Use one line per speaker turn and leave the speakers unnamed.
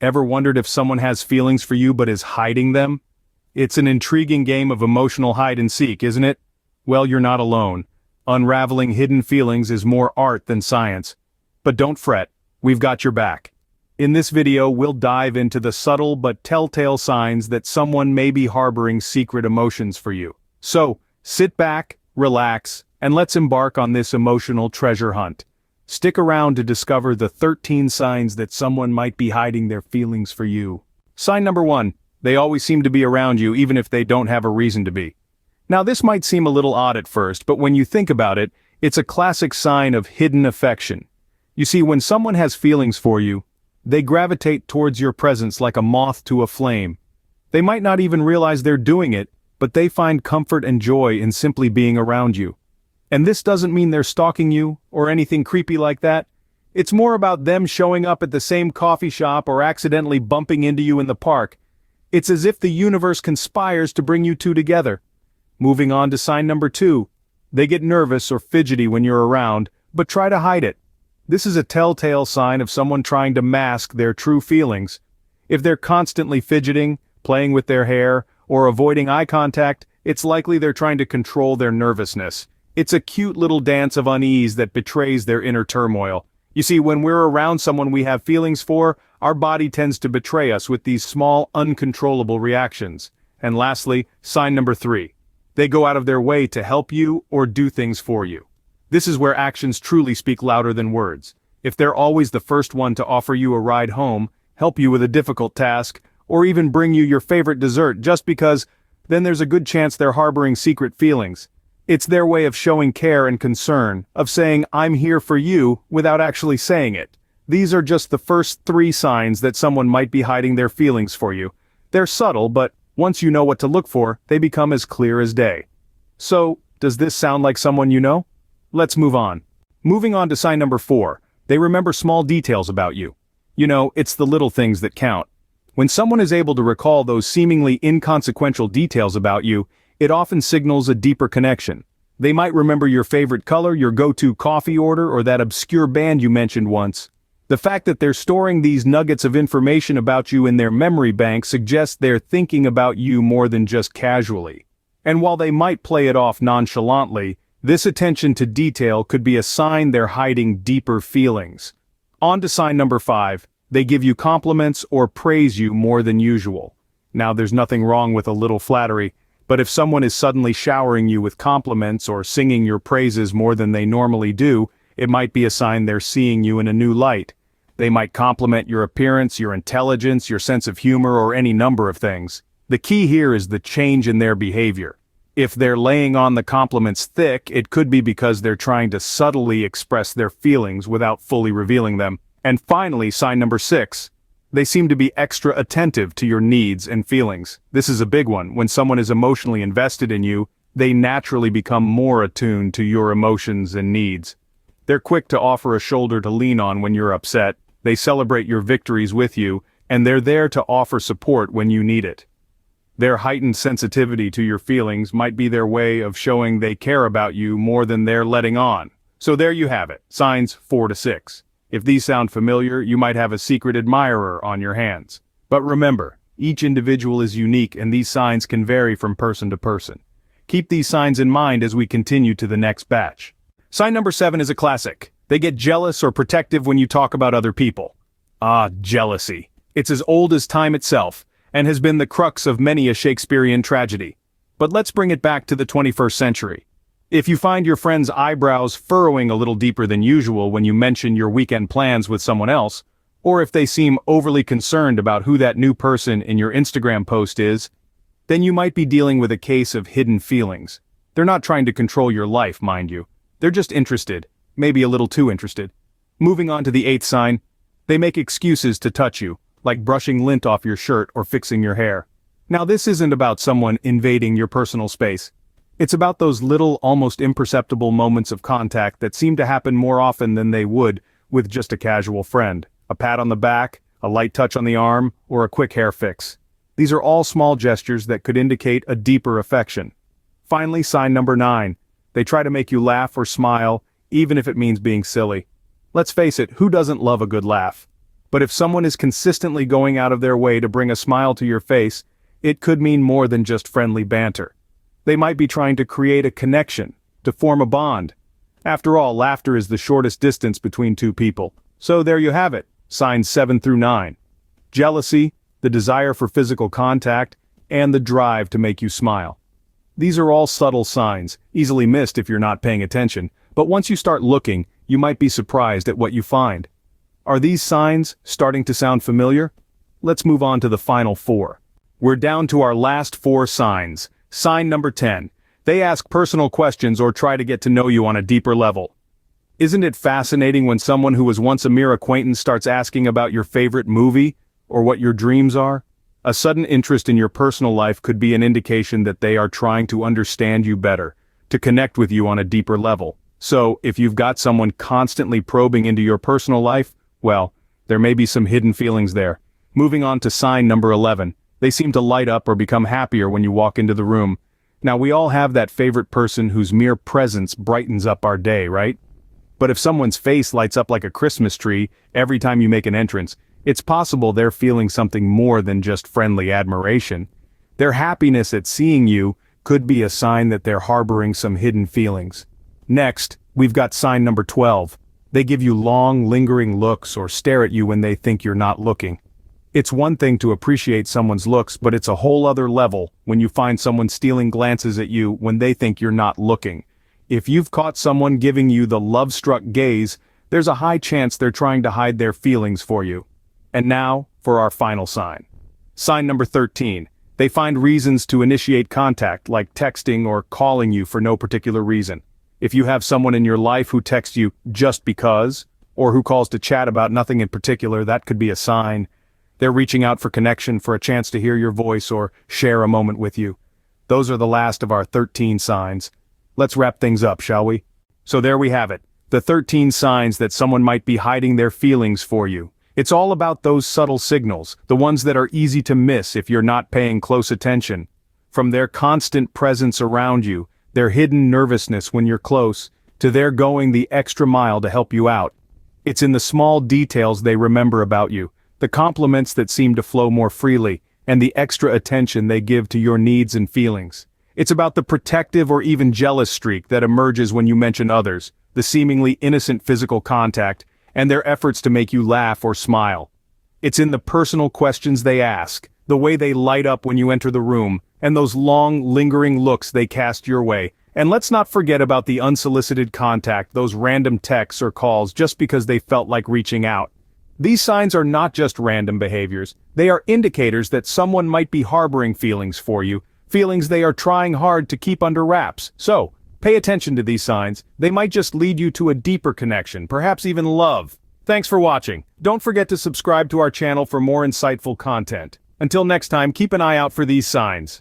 Ever wondered if someone has feelings for you but is hiding them? It's an intriguing game of emotional hide and seek, isn't it? Well, you're not alone. Unraveling hidden feelings is more art than science. But don't fret, we've got your back. In this video, we'll dive into the subtle but telltale signs that someone may be harboring secret emotions for you. So, sit back, relax, and let's embark on this emotional treasure hunt. Stick around to discover the 13 signs that someone might be hiding their feelings for you. Sign number 1. They always seem to be around you even if they don't have a reason to be. Now this might seem a little odd at first, but when you think about it, it's a classic sign of hidden affection. You see, when someone has feelings for you, they gravitate towards your presence like a moth to a flame. They might not even realize they're doing it, but they find comfort and joy in simply being around you. And this doesn't mean they're stalking you, or anything creepy like that. It's more about them showing up at the same coffee shop or accidentally bumping into you in the park. It's as if the universe conspires to bring you two together. Moving on to sign number 2. They get nervous or fidgety when you're around, but try to hide it. This is a telltale sign of someone trying to mask their true feelings. If they're constantly fidgeting, playing with their hair, or avoiding eye contact, it's likely they're trying to control their nervousness. It's a cute little dance of unease that betrays their inner turmoil. You see, when we're around someone we have feelings for, our body tends to betray us with these small, uncontrollable reactions. And lastly, sign number 3. They go out of their way to help you or do things for you. This is where actions truly speak louder than words. If they're always the first one to offer you a ride home, help you with a difficult task, or even bring you your favorite dessert just because, then there's a good chance they're harboring secret feelings. It's their way of showing care and concern, of saying, "I'm here for you," without actually saying it. These are just the first 3 signs that someone might be hiding their feelings for you. They're subtle, but once you know what to look for, they become as clear as day. So, does this sound like someone you know? Let's move on. Moving on to sign number 4. They remember small details about you. You know, it's the little things that count. When someone is able to recall those seemingly inconsequential details about you, it often signals a deeper connection. They might remember your favorite color, your go-to coffee order, or that obscure band you mentioned once. The fact that they're storing these nuggets of information about you in their memory bank suggests they're thinking about you more than just casually. And while they might play it off nonchalantly, this attention to detail could be a sign they're hiding deeper feelings. On to sign number 5. They give you compliments or praise you more than usual. Now there's nothing wrong with a little flattery, but if someone is suddenly showering you with compliments or singing your praises more than they normally do, it might be a sign they're seeing you in a new light. They might compliment your appearance, your intelligence, your sense of humor, or any number of things. The key here is the change in their behavior. If they're laying on the compliments thick, it could be because they're trying to subtly express their feelings without fully revealing them. And finally, sign number 6. They seem to be extra attentive to your needs and feelings. This is a big one. When someone is emotionally invested in you, they naturally become more attuned to your emotions and needs. They're quick to offer a shoulder to lean on when you're upset. They celebrate your victories with you, and they're there to offer support when you need it. Their heightened sensitivity to your feelings might be their way of showing they care about you more than they're letting on. So there you have it, signs 4 to 6. If these sound familiar, you might have a secret admirer on your hands. But remember, each individual is unique and these signs can vary from person to person. Keep these signs in mind as we continue to the next batch. Sign number 7 is a classic. They get jealous or protective when you talk about other people. Ah, jealousy. It's as old as time itself, and has been the crux of many a Shakespearean tragedy. But let's bring it back to the 21st century. If you find your friend's eyebrows furrowing a little deeper than usual when you mention your weekend plans with someone else, or if they seem overly concerned about who that new person in your Instagram post is, then you might be dealing with a case of hidden feelings. They're not trying to control your life, mind you. They're just interested, maybe a little too interested. Moving on to the 8th sign, they make excuses to touch you, like brushing lint off your shirt or fixing your hair. Now this isn't about someone invading your personal space. It's about those little, almost imperceptible moments of contact that seem to happen more often than they would with just a casual friend. A pat on the back, a light touch on the arm, or a quick hair fix. These are all small gestures that could indicate a deeper affection. Finally, sign number 9. They try to make you laugh or smile, even if it means being silly. Let's face it, who doesn't love a good laugh? But if someone is consistently going out of their way to bring a smile to your face, it could mean more than just friendly banter. They might be trying to create a connection, to form a bond. After all, laughter is the shortest distance between two people. So there you have it, signs 7 through 9. Jealousy, the desire for physical contact, and the drive to make you smile. These are all subtle signs, easily missed if you're not paying attention, but once you start looking, you might be surprised at what you find. Are these signs starting to sound familiar? Let's move on to the final 4. We're down to our last 4 signs. Sign number 10. They ask personal questions or try to get to know you on a deeper level. Isn't it fascinating when someone who was once a mere acquaintance starts asking about your favorite movie, or what your dreams are? A sudden interest in your personal life could be an indication that they are trying to understand you better, to connect with you on a deeper level. So, if you've got someone constantly probing into your personal life, well, there may be some hidden feelings there. Moving on to sign number 11. They seem to light up or become happier when you walk into the room. Now, we all have that favorite person whose mere presence brightens up our day, right? But if someone's face lights up like a Christmas tree every time you make an entrance, it's possible they're feeling something more than just friendly admiration. Their happiness at seeing you could be a sign that they're harboring some hidden feelings. Next, we've got sign number 12. They give you long, lingering looks or stare at you when they think you're not looking. It's one thing to appreciate someone's looks, but it's a whole other level when you find someone stealing glances at you when they think you're not looking. If you've caught someone giving you the love-struck gaze, there's a high chance they're trying to hide their feelings for you. And now, for our final sign. Sign number 13. They find reasons to initiate contact, like texting or calling you for no particular reason. If you have someone in your life who texts you just because, or who calls to chat about nothing in particular, that could be a sign. They're reaching out for connection, for a chance to hear your voice or share a moment with you. Those are the last of our 13 signs. Let's wrap things up, shall we? So there we have it, the 13 signs that someone might be hiding their feelings for you. It's all about those subtle signals, the ones that are easy to miss if you're not paying close attention. From their constant presence around you, their hidden nervousness when you're close, to their going the extra mile to help you out. It's in the small details they remember about you, the compliments that seem to flow more freely, and the extra attention they give to your needs and feelings. It's about the protective or even jealous streak that emerges when you mention others, the seemingly innocent physical contact, and their efforts to make you laugh or smile. It's in the personal questions they ask, the way they light up when you enter the room, and those long, lingering looks they cast your way. And let's not forget about the unsolicited contact, those random texts or calls just because they felt like reaching out. These signs are not just random behaviors, they are indicators that someone might be harboring feelings for you, feelings they are trying hard to keep under wraps. So, pay attention to these signs, they might just lead you to a deeper connection, perhaps even love. Thanks for watching. Don't forget to subscribe to our channel for more insightful content. Until next time, keep an eye out for these signs.